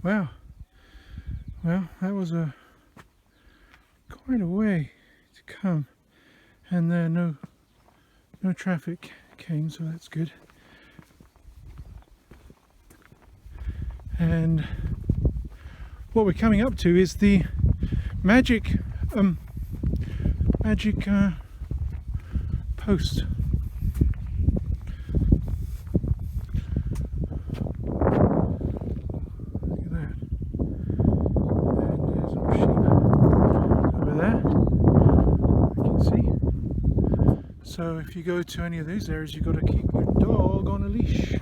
Wow. Well, that was quite a way to come, and there no traffic came, so that's good. And what we're coming up to is the magic post. Look at that. And there's some sheep over there, you can see. So if you go to any of these areas, you've got to keep your dog on a leash.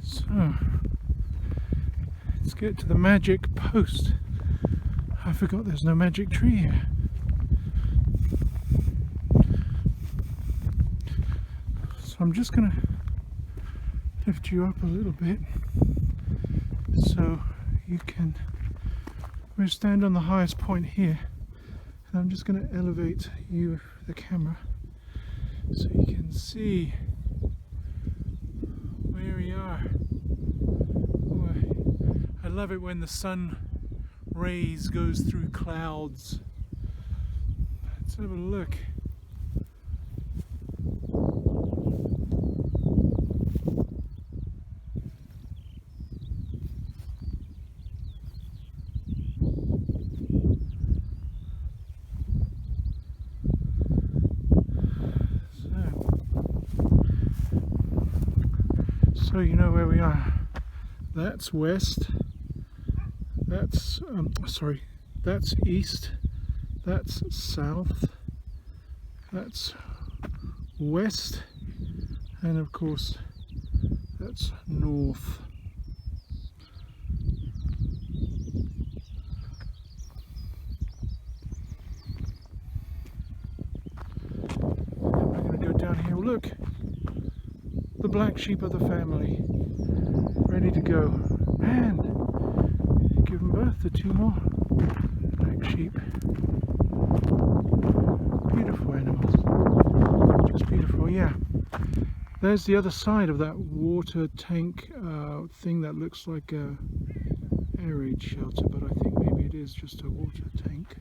So let's get to the magic post. I forgot there's no magic tree here. So I'm just going to lift you up a little bit so you can, we'll stand on the highest point here, and I'm just going to elevate you, the camera, so you can see where we are. Oh, I love it when the sun rays goes through clouds. Let's have a look. So you know where we are. That's west. That's that's east. That's south. That's west, and of course that's north. And we're going to go down here. Look, the black sheep of the family, ready to go. And given birth to 2 more black sheep. Beautiful animals, just beautiful. Yeah, there's the other side of that water tank thing that looks like a air raid shelter, but I think maybe it is just a water tank,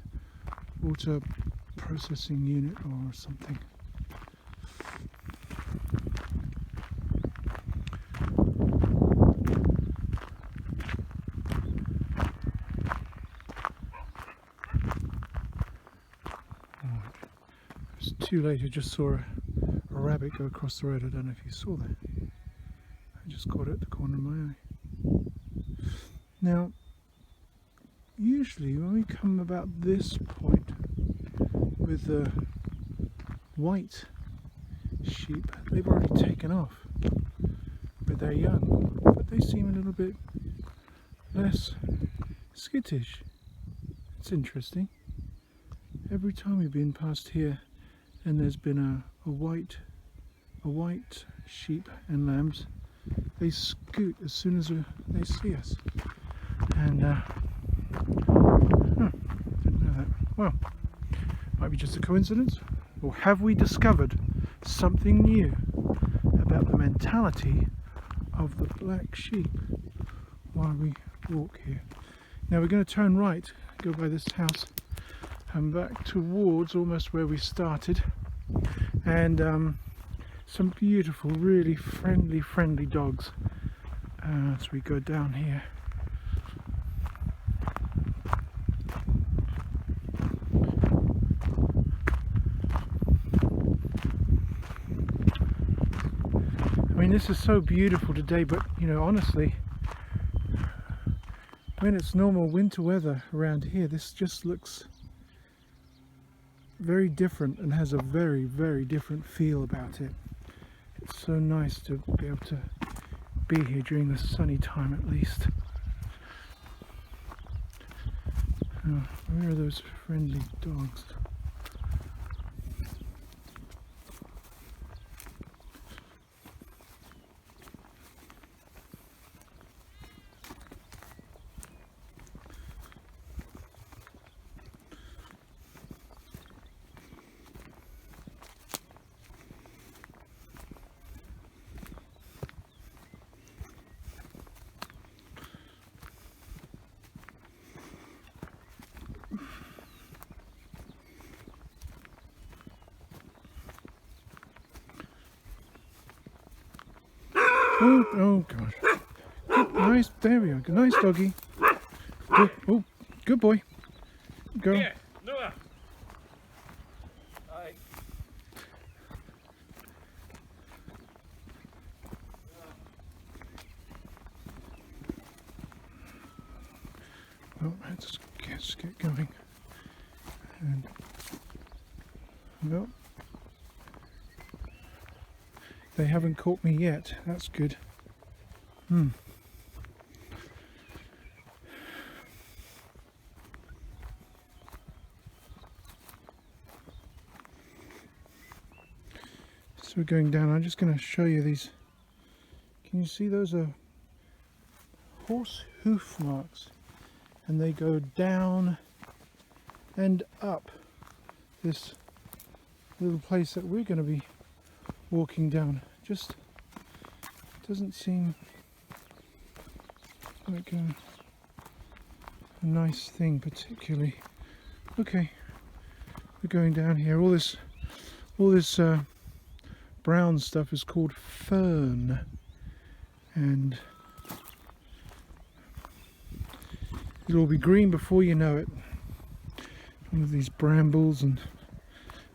water processing unit or something. Too late, I just saw a rabbit go across the road. I don't know if you saw that. I just caught it at the corner of my eye. Now, usually when we come about this point with the white sheep, they've already taken off with their young, but they seem a little bit less skittish. It's interesting. Every time we've been past here and there's been a white sheep and lambs, they scoot as soon as they see us. And didn't know that. Well, might be just a coincidence, or have we discovered something new about the mentality of the black sheep while we walk here? Now we're going to turn right, go by this house, and back towards almost where we started, and some beautiful, really friendly dogs as we go down here. I mean, this is so beautiful today, but you know, honestly, when it's normal winter weather around here, this just looks very different and has a very different feel about it. It's so nice to be able to be here during the sunny time at least. Oh, where are those friendly dogs? Oh, oh God. Good, nice, there we are. Nice doggy. Good, oh, good boy. Go. Here, Noah. Hi. Well, let's get going. And no, they haven't caught me yet. That's good. So we're going down. I'm just going to show you these. Can you see those are horse hoof marks? And they go down and up this little place that we're going to be walking down. Just doesn't seem like a nice thing particularly. Okay, we're going down here. All this brown stuff is called fern, and it'll be green before you know it. Some of these brambles, and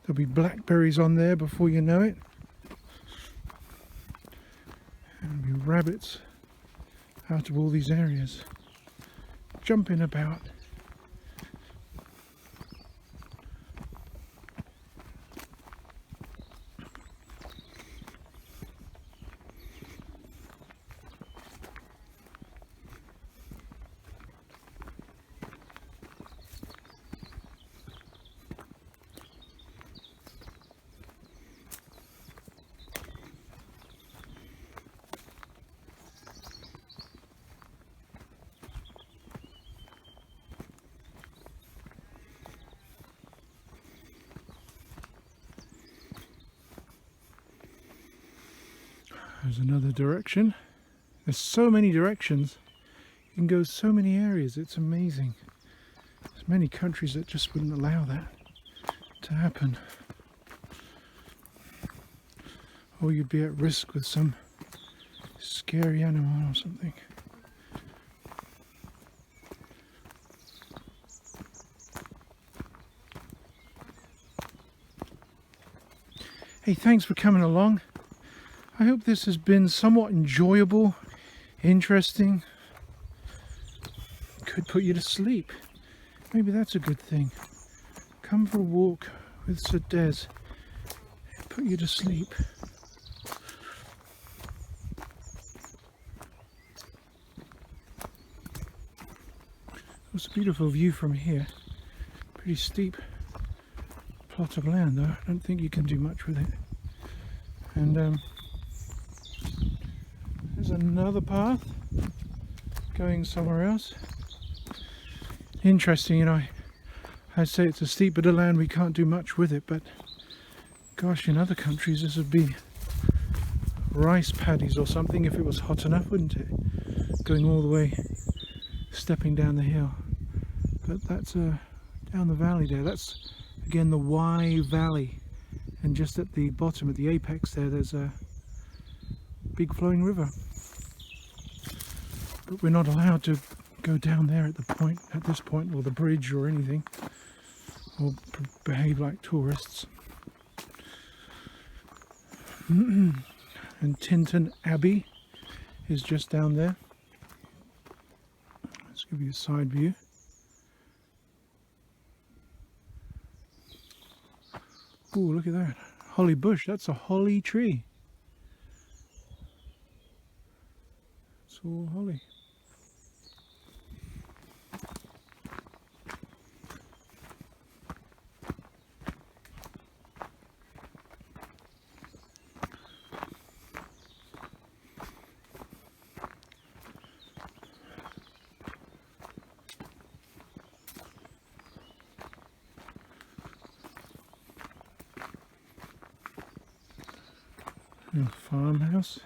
there'll be blackberries on there before you know it. And there'll be rabbits out of all these areas, jumping about. There's another direction. There's so many directions. You can go so many areas. It's amazing. There's many countries that just wouldn't allow that to happen. Or you'd be at risk with some scary animal or something. Hey, thanks for coming along. I hope this has been somewhat enjoyable, interesting. Could put you to sleep. Maybe that's a good thing. Come for a walk with Sir Des. Put you to sleep. It's a beautiful view from here. Pretty steep plot of land though. I don't think you can do much with it. And there's another path going somewhere else. Interesting, you know, I'd say it's a steep bit of land, we can't do much with it, but gosh, in other countries this would be rice paddies or something if it was hot enough, wouldn't it? Going all the way, stepping down the hill. But that's down the valley there, that's again the Y Valley, and just at the bottom, at the apex there's a big flowing river. But we're not allowed to go down there at this point, or the bridge or anything, or behave like tourists. And Tinton Abbey is just down there. Let's give you a side view. Oh, look at that. Holly bush, that's a holly tree. It's all holly. A farmhouse.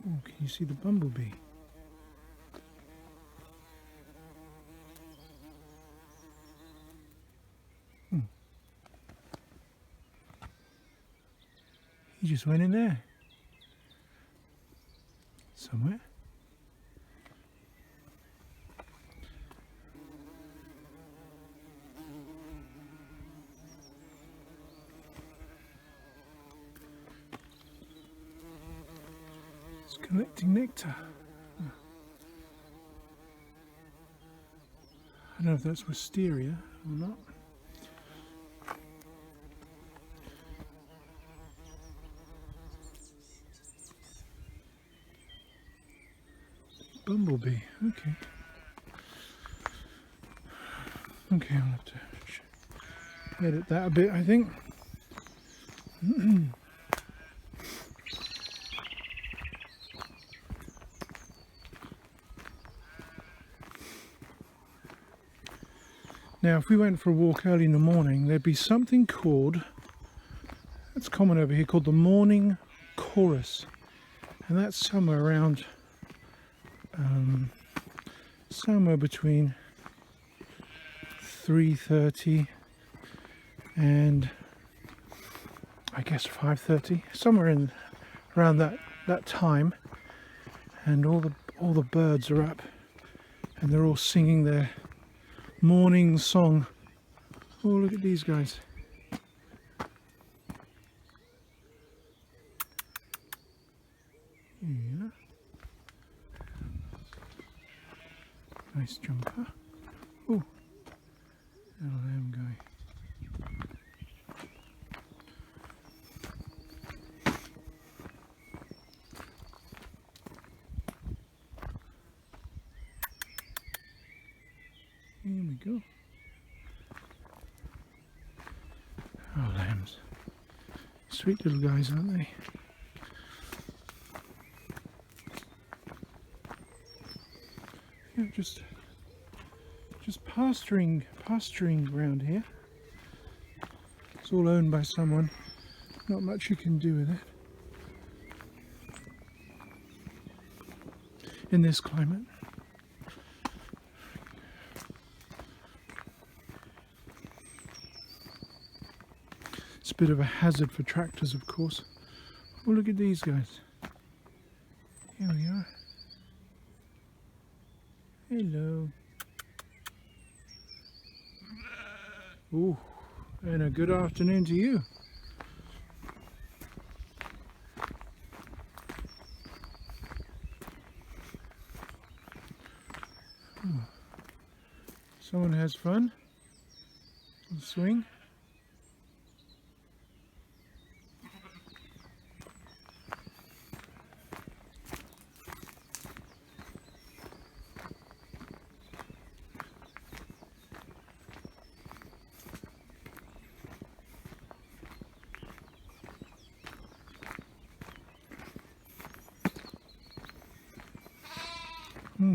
Oh, can you see the bumblebee? He just went in there. Somewhere. It's collecting nectar. I don't know if that's wisteria or not. Bumblebee, okay. Okay, I'll have to edit that a bit, I think. Now, if we went for a walk early in the morning, there'd be something called, that's common over here, called the morning chorus. And that's somewhere around, somewhere between 3:30 and I guess 5:30, somewhere in around that time, and all the birds are up and they're all singing their morning song. Oh, look at these guys. Yeah. Nice jumper. Oh, how I am going. Here we go. Oh, lambs. Sweet little guys, aren't they? Yeah, just pasturing ground here. It's all owned by someone. Not much you can do with it in this climate. It's a bit of a hazard for tractors, of course. Oh, look at these guys. Here we are. Hello. Oh, and a good afternoon to you. Oh. Someone has fun. Swing.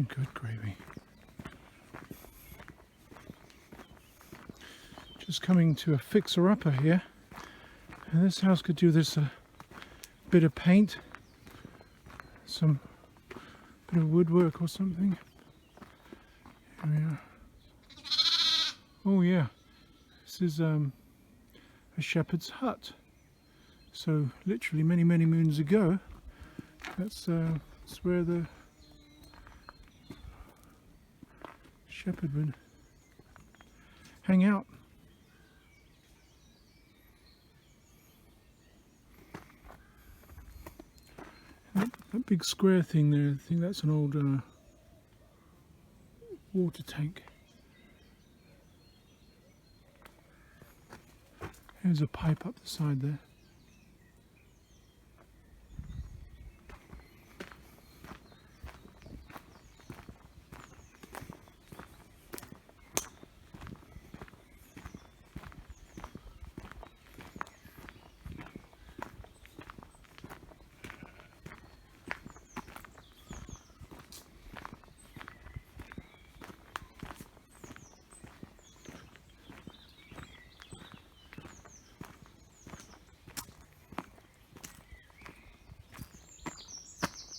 Good gravy. Just coming to a fixer-upper here, and this house could do this a bit of paint, some bit of woodwork or something. Here we are. Oh yeah, this is a shepherd's hut. So literally many moons ago, that's where the shepherd would hang out. That big square thing there, I think that's an old water tank. There's a pipe up the side there.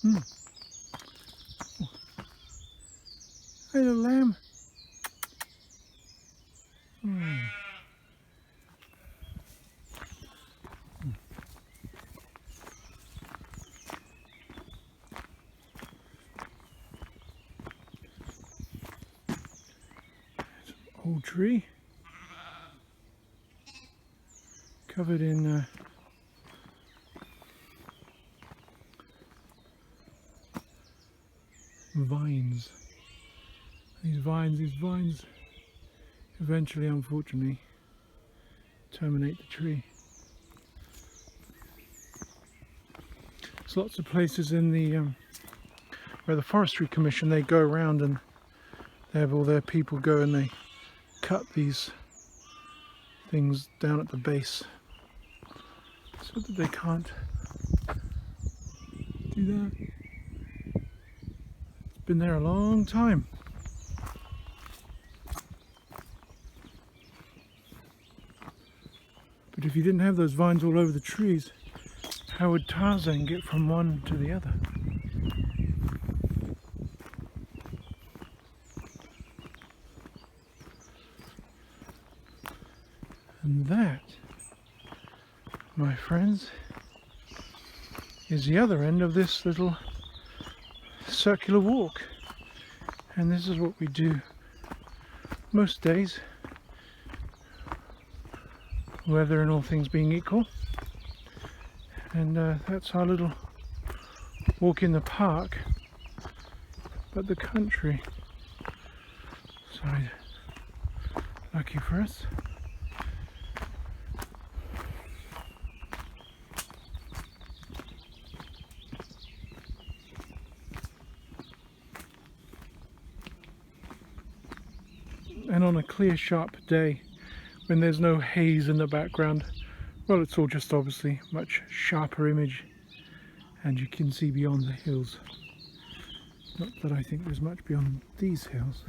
Hey, little lamb. Mm. Old tree covered in vines. These vines eventually, unfortunately, terminate the tree. There's lots of places in the where the Forestry Commission, they go around and they have all their people go and they cut these things down at the base so that they can't do that. It's been there a long time. But if you didn't have those vines all over the trees, how would Tarzan get from one to the other? And that, my friends, is the other end of this little circular walk. And this is what we do most days, weather and all things being equal. And that's our little walk in the park, but the country side. Lucky for us. And on a clear, sharp day, when there's no haze in the background, well, it's all just obviously much sharper image, and you can see beyond the hills. Not that I think there's much beyond these hills.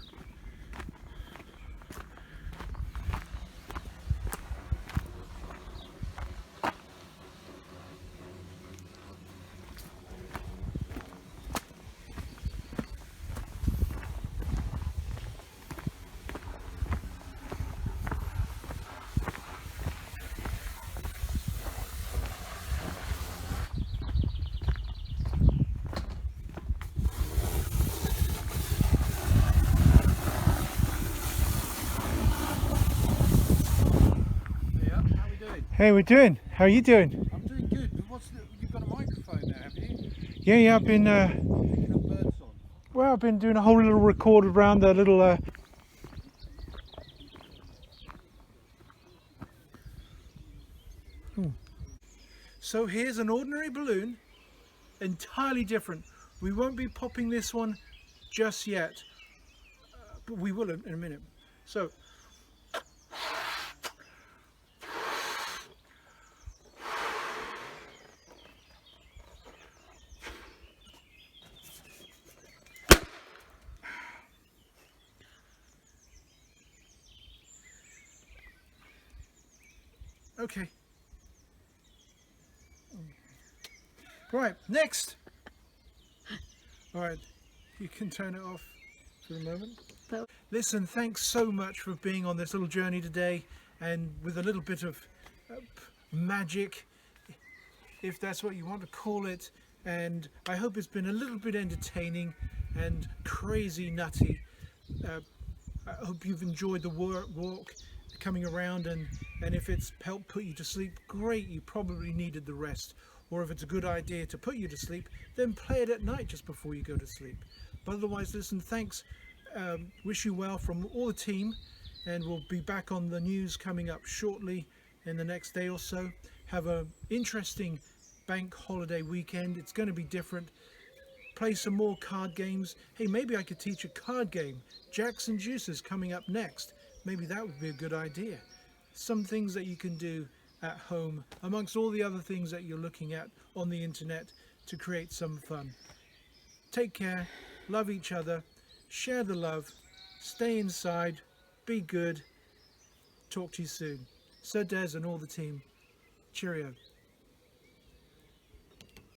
Hey, we're doing. How are you doing? I'm doing good. You've got a microphone there, have you? Yeah, I've been. Picking up bird song. Well, I've been doing a whole little record around the little. So here's an ordinary balloon, entirely different. We won't be popping this one just yet, but we will in a minute. So. Okay. Right, next. All right, you can turn it off for the moment. Listen, thanks so much for being on this little journey today, and with a little bit of magic, if that's what you want to call it, and I hope it's been a little bit entertaining and crazy nutty. I hope you've enjoyed the walk coming around, and if it's helped put you to sleep, great, you probably needed the rest. Or if it's a good idea to put you to sleep, then play it at night just before you go to sleep. But otherwise, listen, thanks, wish you well from all the team, and we'll be back on the news coming up shortly in the next day or so. Have an interesting bank holiday weekend. It's going to be different. Play some more card games. Hey, maybe I could teach a card game. Jacks and Juices coming up next. Maybe that would be a good idea. Some things that you can do at home amongst all the other things that you're looking at on the internet to create some fun. Take care, love each other, share the love, stay inside, be good. Talk to you soon. Sir Des and all the team. Cheerio.